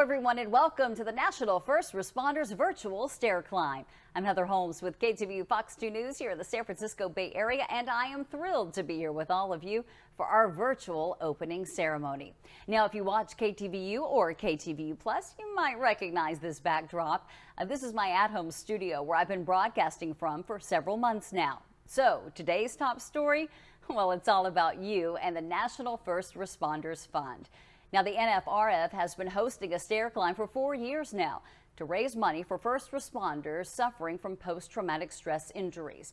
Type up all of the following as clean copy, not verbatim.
everyone, and welcome to the National First Responders Virtual Stair Climb. I'm Heather Holmes with KTVU Fox 2 News here in the San Francisco Bay Area, and I am thrilled to be here with all of you for our virtual opening ceremony. Now, if you watch KTVU or KTVU Plus, you might recognize this backdrop. This is my at-home studio where I've been broadcasting from for several months now. So, today's top story, well, it's all about you and the National First Responders Fund. Now, the NFRF has been hosting a stair climb for 4 years now to raise money for first responders suffering from post-traumatic stress injuries.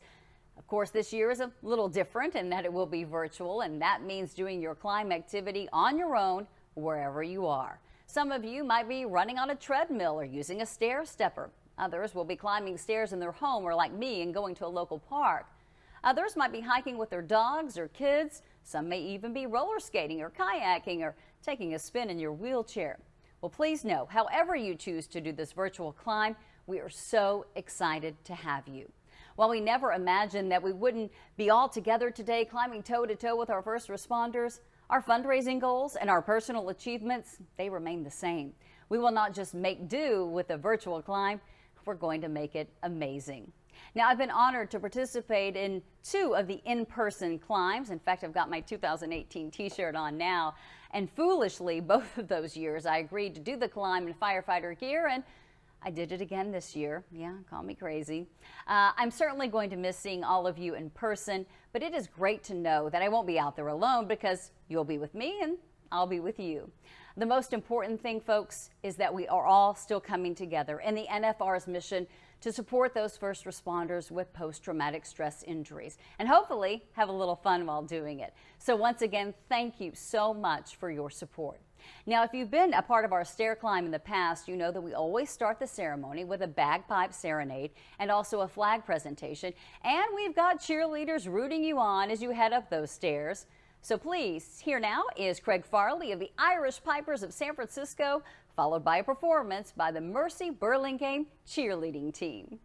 Of course, this year is a little different in that it will be virtual, and that means doing your climb activity on your own wherever you are. Some of you might be running on a treadmill or using a stair stepper. Others will be climbing stairs in their home or like me and going to a local park. Others might be hiking with their dogs or kids. Some may even be roller skating or kayaking or taking a spin in your wheelchair. Well, please know, however you choose to do this virtual climb, we are so excited to have you. While we never imagined that we wouldn't be all together today climbing toe-to-toe with our first responders, our fundraising goals and our personal achievements, they remain the same. We will not just make do with a virtual climb, we're going to make it amazing. Now, I've been honored to participate in 2 of the in-person climbs. In fact, I've got my 2018 t-shirt on now. And foolishly, both of those years, I agreed to do the climb in firefighter gear, and I did it again this year. Yeah, call me crazy. I'm certainly going to miss seeing all of you in person, but it is great to know that I won't be out there alone because you'll be with me and I'll be with you. The most important thing, folks, is that we are all still coming together in the NFR's mission to support those first responders with post-traumatic stress injuries and hopefully have a little fun while doing it. So once again, thank you so much for your support. Now, if you've been a part of our stair climb in the past, you know that we always start the ceremony with a bagpipe serenade and also a flag presentation. And we've got cheerleaders rooting you on as you head up those stairs. So please, here now is Craig Farley of the Irish Pipers of San Francisco, followed by a performance by the Mercy Burlingame cheerleading team.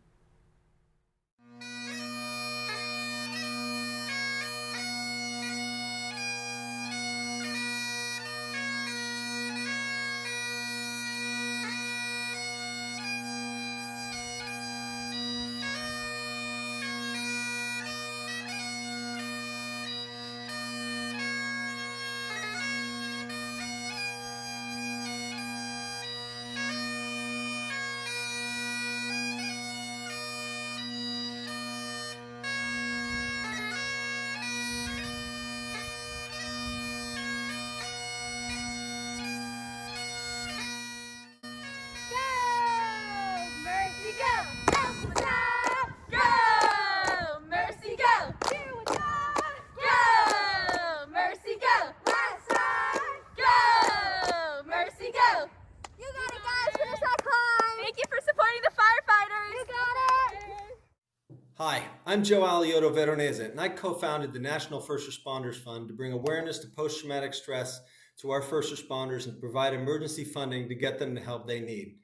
Hi, I'm Joe Aliotto Veronese, and I co-founded the National First Responders Fund to bring awareness to post-traumatic stress to our first responders and provide emergency funding to get them the help they need.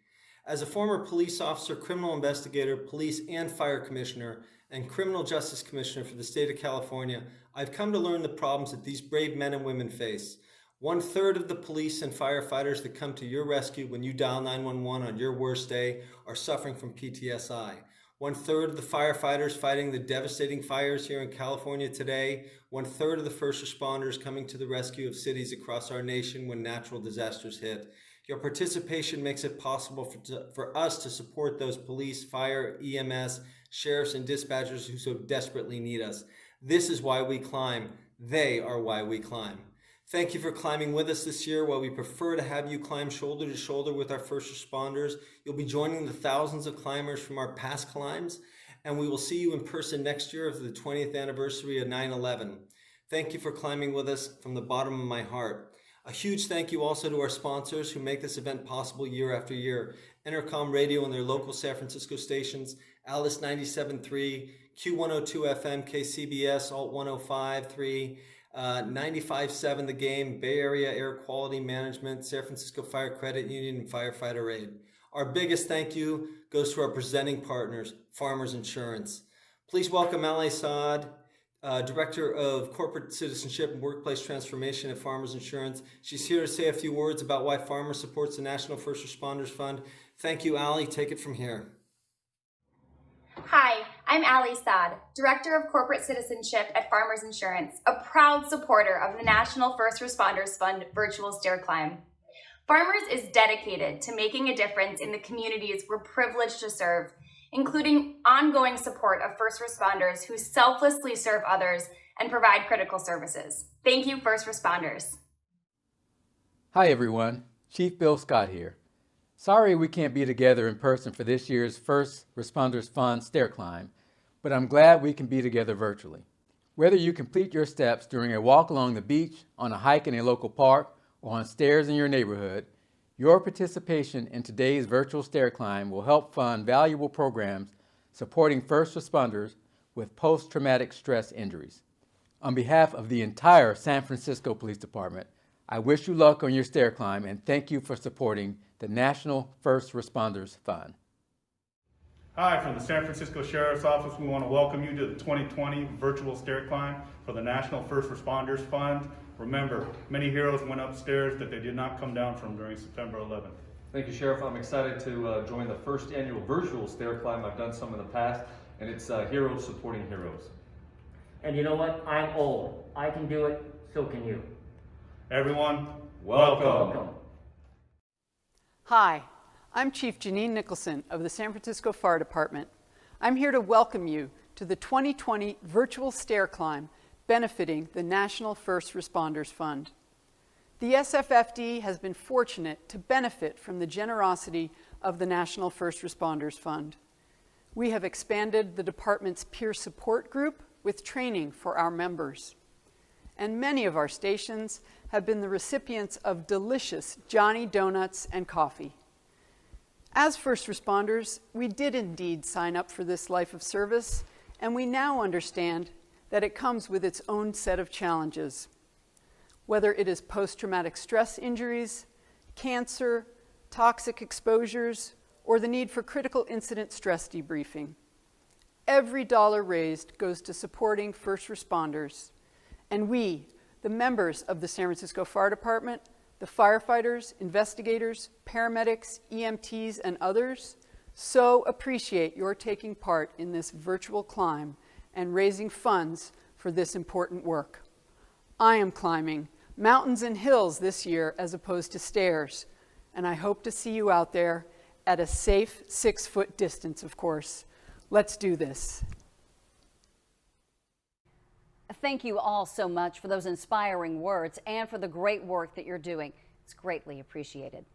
As a former police officer, criminal investigator, police and fire commissioner, and criminal justice commissioner for the state of California, I've come to learn the problems that these brave men and women face. 1/3 of the police and firefighters that come to your rescue when you dial 911 on your worst day are suffering from PTSI. 1/3 of the firefighters fighting the devastating fires here in California today, 1/3 of the first responders coming to the rescue of cities across our nation when natural disasters hit. Your participation makes it possible for us to support those police, fire, EMS, sheriffs, and dispatchers who so desperately need us. This is why we climb. They are why we climb. Thank you for climbing with us this year. While we prefer to have you climb shoulder to shoulder with our first responders, you'll be joining the thousands of climbers from our past climbs, and we will see you in person next year for the 20th anniversary of 9/11. Thank you for climbing with us from the bottom of my heart. A huge thank you also to our sponsors who make this event possible year after year. Intercom Radio and their local San Francisco stations, Alice 97.3, Q102 FM, KCBS, Alt 105.3, 95.7 The Game, Bay Area Air Quality Management, San Francisco Fire Credit Union, and Firefighter Aid. Our biggest thank you goes to our presenting partners, Farmers Insurance. Please welcome Ali Saad, Director of Corporate Citizenship and Workplace Transformation at Farmers Insurance. She's here to say a few words about why Farmers supports the National First Responders Fund. Thank you, Allie. Take it from here. Hi, I'm Allie Saad, Director of Corporate Citizenship at Farmers Insurance, a proud supporter of the National First Responders Fund virtual stair climb. Farmers is dedicated to making a difference in the communities we're privileged to serve, including ongoing support of first responders who selflessly serve others and provide critical services. Thank you, first responders. Hi everyone, Chief Bill Scott here. Sorry we can't be together in person for this year's First Responders Fund stair climb, but I'm glad we can be together virtually. Whether you complete your steps during a walk along the beach, on a hike in a local park, or on stairs in your neighborhood, your participation in today's virtual stair climb will help fund valuable programs supporting first responders with post-traumatic stress injuries. On behalf of the entire San Francisco Police Department, I wish you luck on your stair climb and thank you for supporting the National First Responders Fund. Hi, from the San Francisco Sheriff's Office, we want to welcome you to the 2020 virtual stair climb for the National First Responders Fund. Remember, many heroes went upstairs that they did not come down from during September 11th. Thank you, Sheriff. I'm excited to join the first annual virtual stair climb. I've done some in the past, and it's heroes supporting heroes. And you know what? I'm old. I can do it, so can you. Everyone, Welcome. Hi, I'm Chief Jeanine Nicholson of the San Francisco Fire Department. I'm here to welcome you to the 2020 virtual stair climb benefiting the National First Responders Fund. The SFFD has been fortunate to benefit from the generosity of the National First Responders Fund. We have expanded the department's peer support group with training for our members. And many of our stations have been the recipients of delicious Johnny Donuts and coffee. As first responders, we did indeed sign up for this life of service, and we now understand that it comes with its own set of challenges. Whether it is post-traumatic stress injuries, cancer, toxic exposures, or the need for critical incident stress debriefing. Every dollar raised goes to supporting first responders, and we, the members of the San Francisco Fire Department, the firefighters, investigators, paramedics, EMTs, and others, so appreciate your taking part in this virtual climb and raising funds for this important work. I am climbing mountains and hills this year as opposed to stairs, and I hope to see you out there at a safe 6-foot distance, of course. Let's do this. Thank you all so much for those inspiring words and for the great work that you're doing. It's greatly appreciated.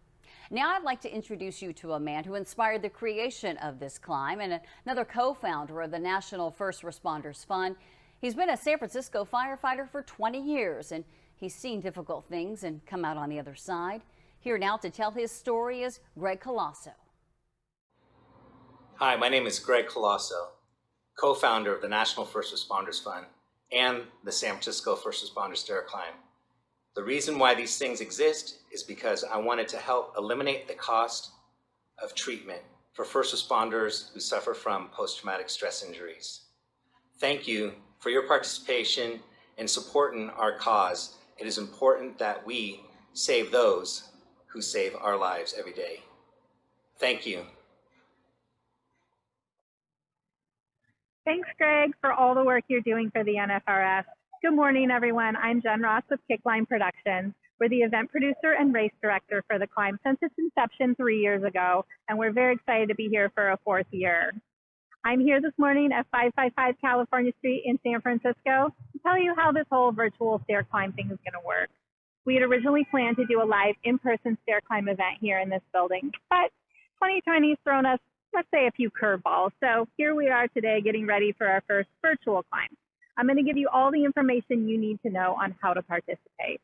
Now I'd like to introduce you to a man who inspired the creation of this climb and another co-founder of the National First Responders Fund. He's been a San Francisco firefighter for 20 years, and he's seen difficult things and come out on the other side. Here now to tell his story is Greg Colosso. Hi, my name is Greg Colosso, co-founder of the National First Responders Fund and the San Francisco First Responders Stair Climb. The reason why these things exist is because I wanted to help eliminate the cost of treatment for first responders who suffer from post-traumatic stress injuries. Thank you for your participation in supporting our cause. It is important that we save those who save our lives every day. Thank you. Thanks, Greg, for all the work you're doing for the NFRF. Good morning, everyone. I'm Jen Ross with Kickline Productions. We're the event producer and race director for the climb since its inception 3 years ago, and we're very excited to be here for a 4th year. I'm here this morning at 555 California Street in San Francisco to tell you how this whole virtual stair climb thing is going to work. We had originally planned to do a live in-person stair climb event here in this building, but 2020 has thrown us, let's say, a few curveballs. So here we are today getting ready for our first virtual climb. I'm going to give you all the information you need to know on how to participate.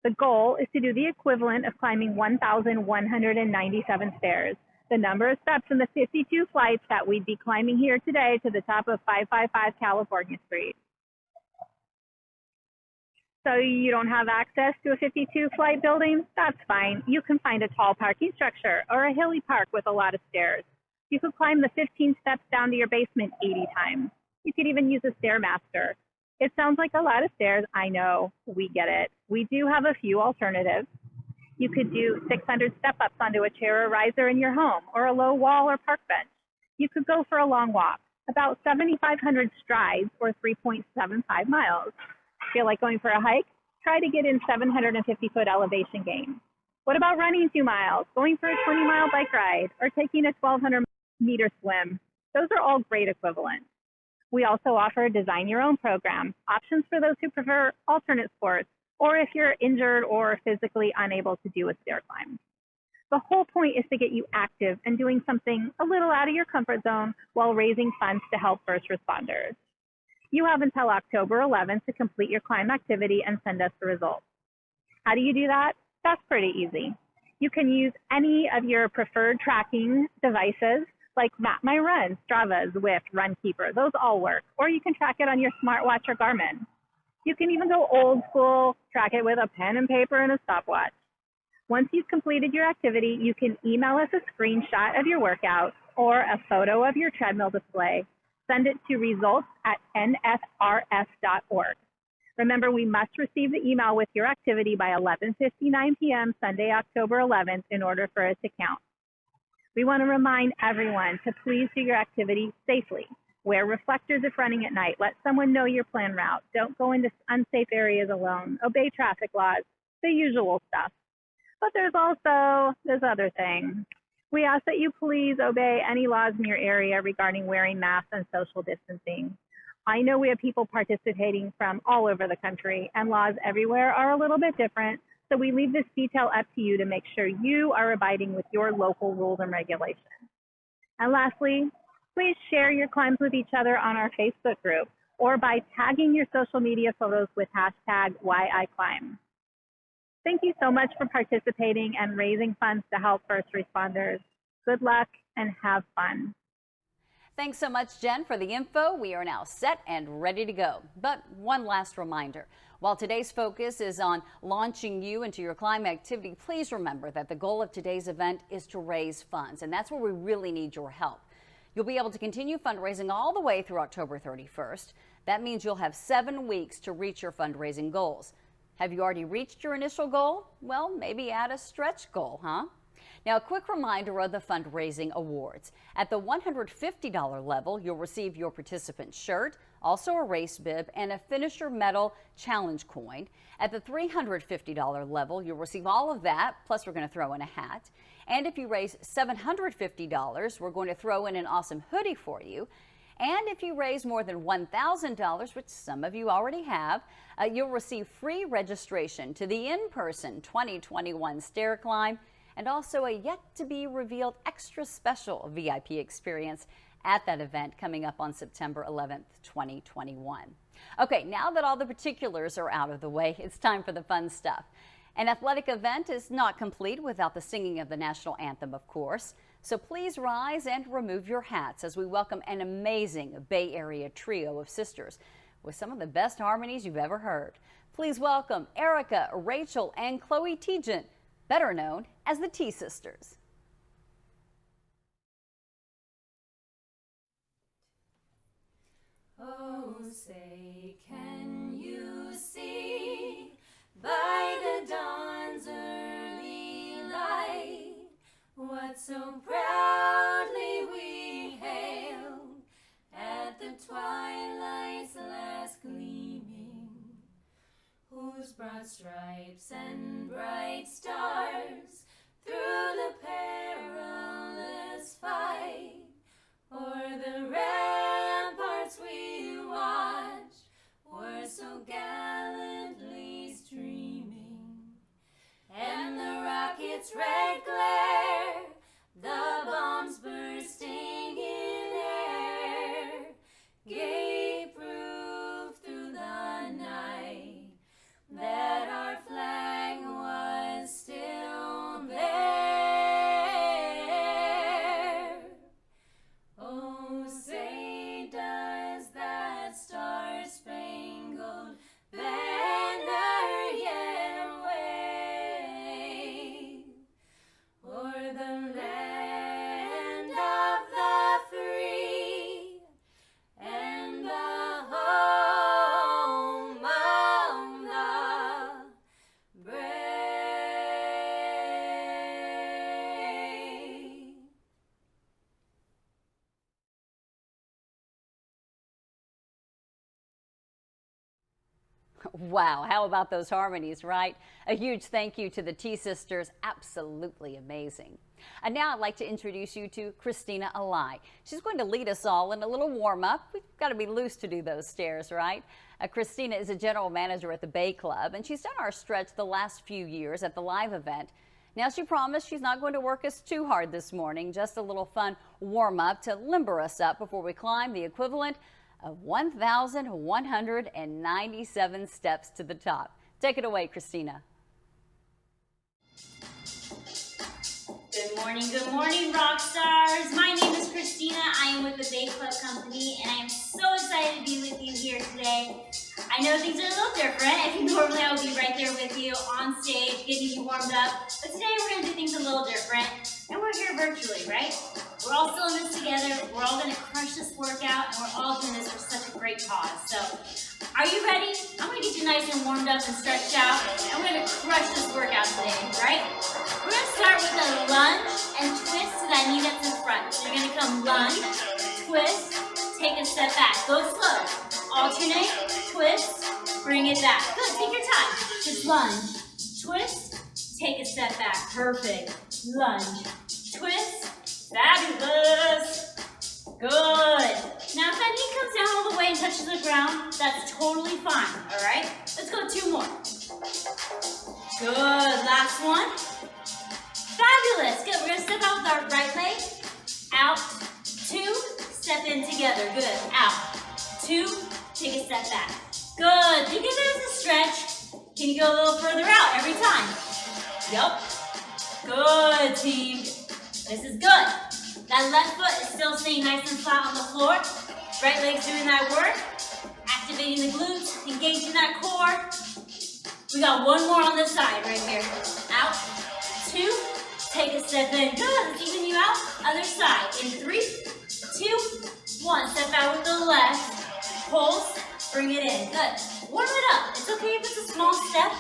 The goal is to do the equivalent of climbing 1,197 stairs, the number of steps in the 52 flights that we'd be climbing here today to the top of 555 California Street. So you don't have access to a 52 flight building? That's fine. You can find a tall parking structure or a hilly park with a lot of stairs. You could climb the 15 steps down to your basement 80 times. You could even use a Stairmaster. It sounds like a lot of stairs. I know, we get it. We do have a few alternatives. You could do 600 step-ups onto a chair or riser in your home, or a low wall or park bench. You could go for a long walk, about 7,500 strides or 3.75 miles. Feel like going for a hike? Try to get in 750-foot elevation gain. What about running 2 miles, going for a 20-mile bike ride, or taking a 1,200-meter swim? Those are all great equivalents. We also offer a design your own program, options for those who prefer alternate sports, or if you're injured or physically unable to do a stair climb. The whole point is to get you active and doing something a little out of your comfort zone while raising funds to help first responders. You have until October 11th to complete your climb activity and send us the results. How do you do that? That's pretty easy. You can use any of your preferred tracking devices like Map My Run, Strava, Zwift, Runkeeper. Those all work. Or you can track it on your smartwatch or Garmin. You can even go old school, track it with a pen and paper and a stopwatch. Once you've completed your activity, you can email us a screenshot of your workout or a photo of your treadmill display. Send it to results@nfrf.org. Remember, we must receive the email with your activity by 11:59 p.m. Sunday, October 11th in order for it to count. We want to remind everyone to please do your activity safely. Wear reflectors if running at night. Let someone know your planned route. Don't go into unsafe areas alone. Obey traffic laws, the usual stuff. But there's also this other thing. We ask that you please obey any laws in your area regarding wearing masks and social distancing. I know we have people participating from all over the country, and laws everywhere are a little bit different, so we leave this detail up to you to make sure you are abiding with your local rules and regulations. And lastly, please share your climbs with each other on our Facebook group or by tagging your social media photos with hashtag #WhyIClimb. Thank you so much for participating and raising funds to help first responders. Good luck and have fun. Thanks so much, Jen, for the info. We are now set and ready to go. But one last reminder. While today's focus is on launching you into your climb activity, please remember that the goal of today's event is to raise funds, and that's where we really need your help. You'll be able to continue fundraising all the way through October 31st. That means you'll have 7 weeks to reach your fundraising goals. Have you already reached your initial goal? Well, maybe add a stretch goal, huh? Now, a quick reminder of the fundraising awards. At the $150 level, you'll receive your participant shirt, also a race bib, and a finisher medal challenge coin. At the $350 level, you'll receive all of that, plus we're going to throw in a hat. And if you raise $750, we're going to throw in an awesome hoodie for you. And if you raise more than $1,000, which some of you already have, you'll receive free registration to the in-person 2021 Stair Climb and also a yet-to-be-revealed extra special VIP experience at that event coming up on September 11th, 2021. Okay, now that all the particulars are out of the way, it's time for the fun stuff. An athletic event is not complete without the singing of the national anthem, of course. So please rise and remove your hats as we welcome an amazing Bay Area trio of sisters with some of the best harmonies you've ever heard. Please welcome Erica, Rachel, and Chloe Tegent, better known as the T Sisters. Oh, say, can you see by the dawn's early light what so proudly we hailed at the twilight's last gleaming, whose broad stripes and bright stars through the perilous fight o'er the ramparts we watched were so gallantly streaming, and the rocket's red glare, the bombs bursting in air, gave proof through the night that our flag was still there. Oh, say does that star-spangled banner Wow, how about those harmonies, right? A huge thank you to the T sisters. Absolutely amazing. And now I'd like to introduce you to Christina Alai. She's going to lead us all in a little warm-up. We've got to be loose to do those stairs, right? Christina is a general manager at the Bay Club, and she's done our stretch the last few years at the live event. Now, she promised she's not going to work us too hard this morning, just a little fun warm-up to limber us up before we climb the equivalent of 1,197 steps to the top. Take it away, Christina. Good morning, rock stars. My name is Christina. I am with the Bay Club Company, and I am so excited to be with you here today. I know things are a little different. If normally I would be right there with you on stage, getting you warmed up, but today we're going to do things a little different, and we're here virtually, right? We're all still in this together. We're all going to crush this workout, and we're all doing this for such a great cause. So, are you ready? I'm going to get you nice and warmed up and stretched out, and we're going to crush this workout today, right? We're going to start with a lunge and twist to that knee that's in front. So you're going to come lunge, twist, take a step back. Go slow. Alternate, twist, bring it back. Good, take your time. Just lunge, twist, take a step back. Perfect. Lunge, twist, fabulous. Good. Now if that knee comes down all the way and touches the ground, that's totally fine, all right? Let's go 2 more. Good, last one. Fabulous, good. We're gonna step out with our right leg. Out, 2, step in together. Good, out, 2, take a step back. Good, think of it as a stretch. Can you go a little further out every time? Yep. Good, team. This is good. That left foot is still staying nice and flat on the floor. Right leg's doing that work. Activating the glutes, engaging that core. We got 1 more on this side right here. Out, 2, take a step in. Good, let's even you out. Other side. In 3, 2, 1. Step out with the left. Pulse, bring it in. Good. Warm it up. It's okay if it's a small step.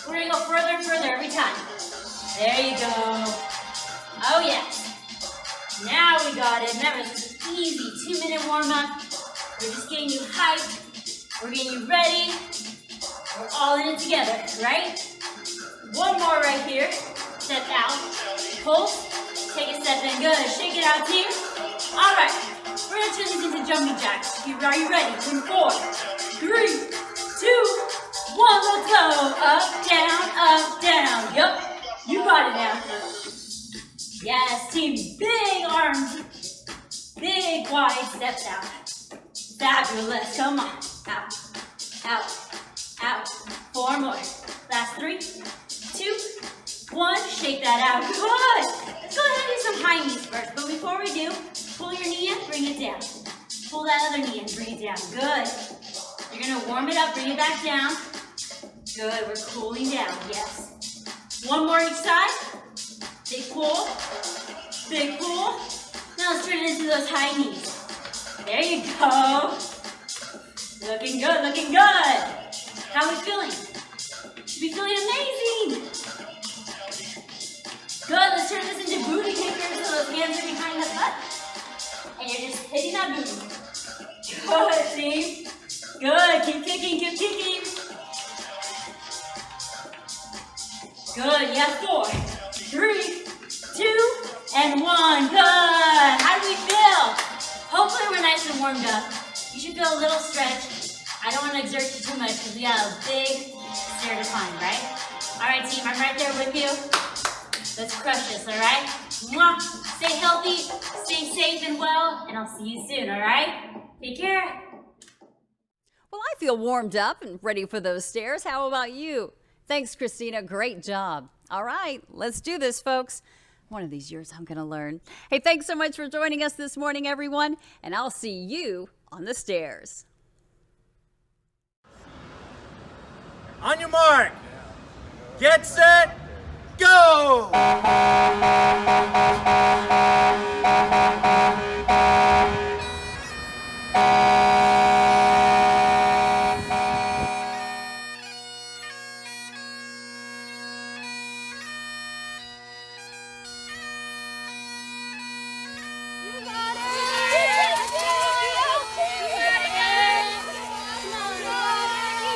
We're gonna go further and further every time. There you go. Oh yes. Now we got it. Remember, this is easy 2-minute warm-up. We're just getting you hyped. We're getting you ready. We're all in it together, right? 1 more right here. Step out. Pulse. Take a step in. Good. Shake it out, team. All right. We're going to turn this into jumping jacks. Are you ready? In 4, 3, 2, 1. Let's go. Up, down. Yup. You got it now. Yes, team. Big arms. Big wide steps out. Fabulous. Come on. Out. 4 more. Last 3, 2, 1. Shake that out. Good. Let's go ahead and do some high knees first. But before we do, pull your knee in, bring it down. Pull that other knee in, bring it down. Good. You're going to warm it up, bring it back down. Good. We're cooling down. Yes. 1 more each side. Big pull. Big pull. Now let's turn it into those high knees. There you go. Looking good, looking good. How are we feeling? Should be feeling amazing. Good, let's turn this into booty kickers so those hands are behind the butt. And you're just hitting that booty. Good, team. Good, keep kicking, keep kicking. Good, yeah, 4, 3, 2, and 1. Good. How do we feel? Hopefully we're nice and warmed up. You should feel a little stretch. I don't want to exert you too much because we got a big stair to climb, right? All right, team, I'm right there with you. Let's crush this, all right? Mwah. Stay healthy, stay safe and well, and I'll see you soon, all right? Take care. Well, I feel warmed up and ready for those stairs. How about you? Thanks, Christina. Great job. All right, let's do this, folks. One of these years I'm going to learn. Hey, thanks so much for joining us this morning, everyone, and I'll see you on the stairs. On your mark. Get set. Go! You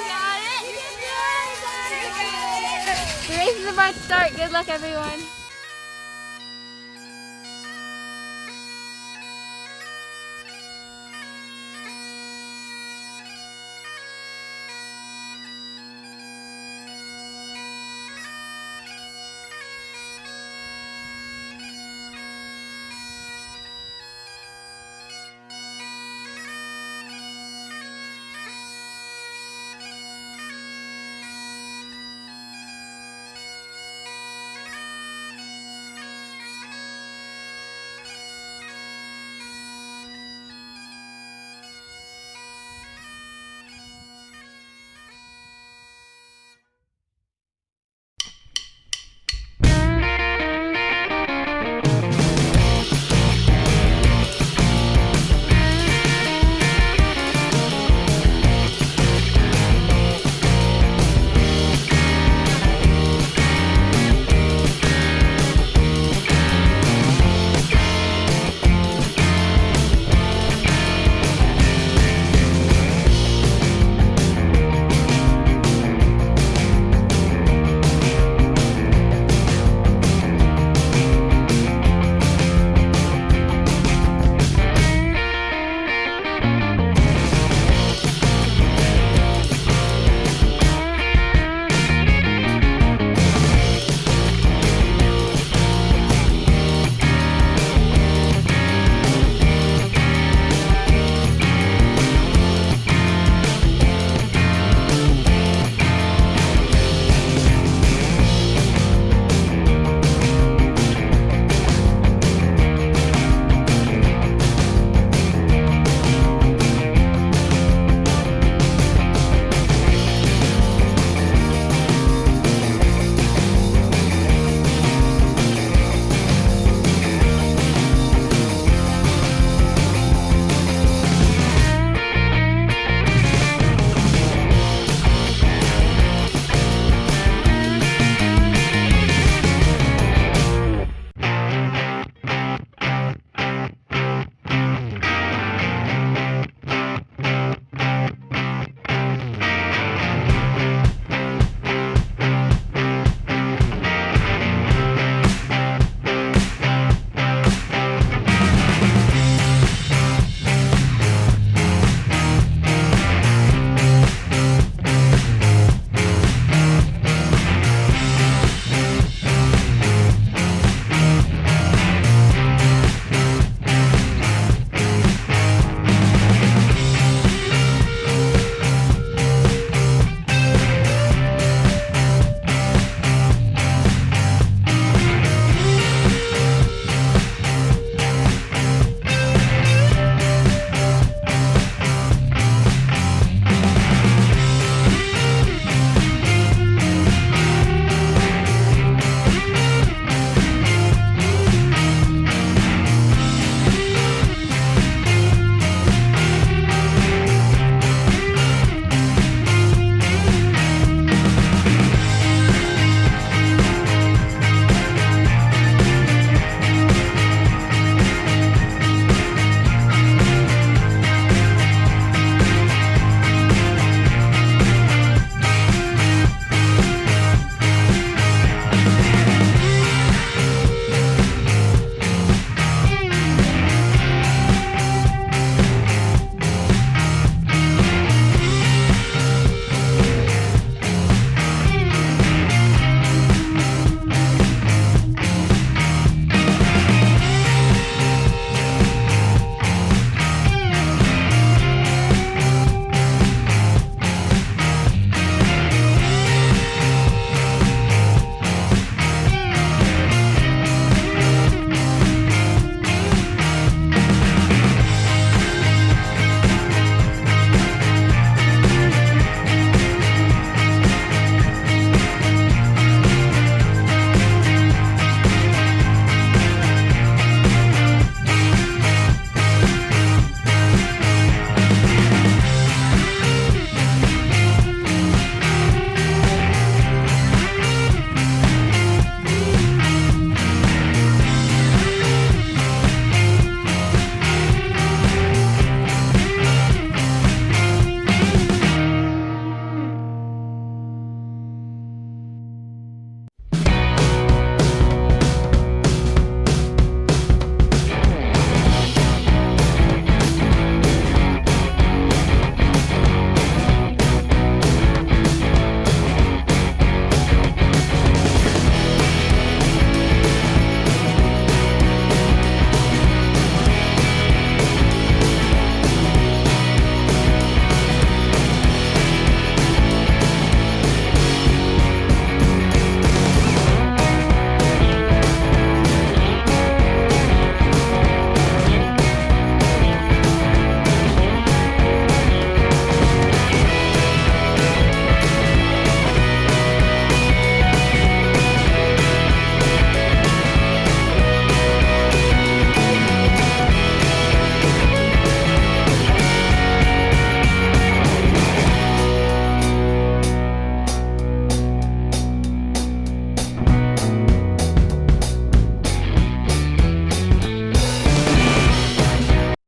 got it! a bright start. Good luck, everyone.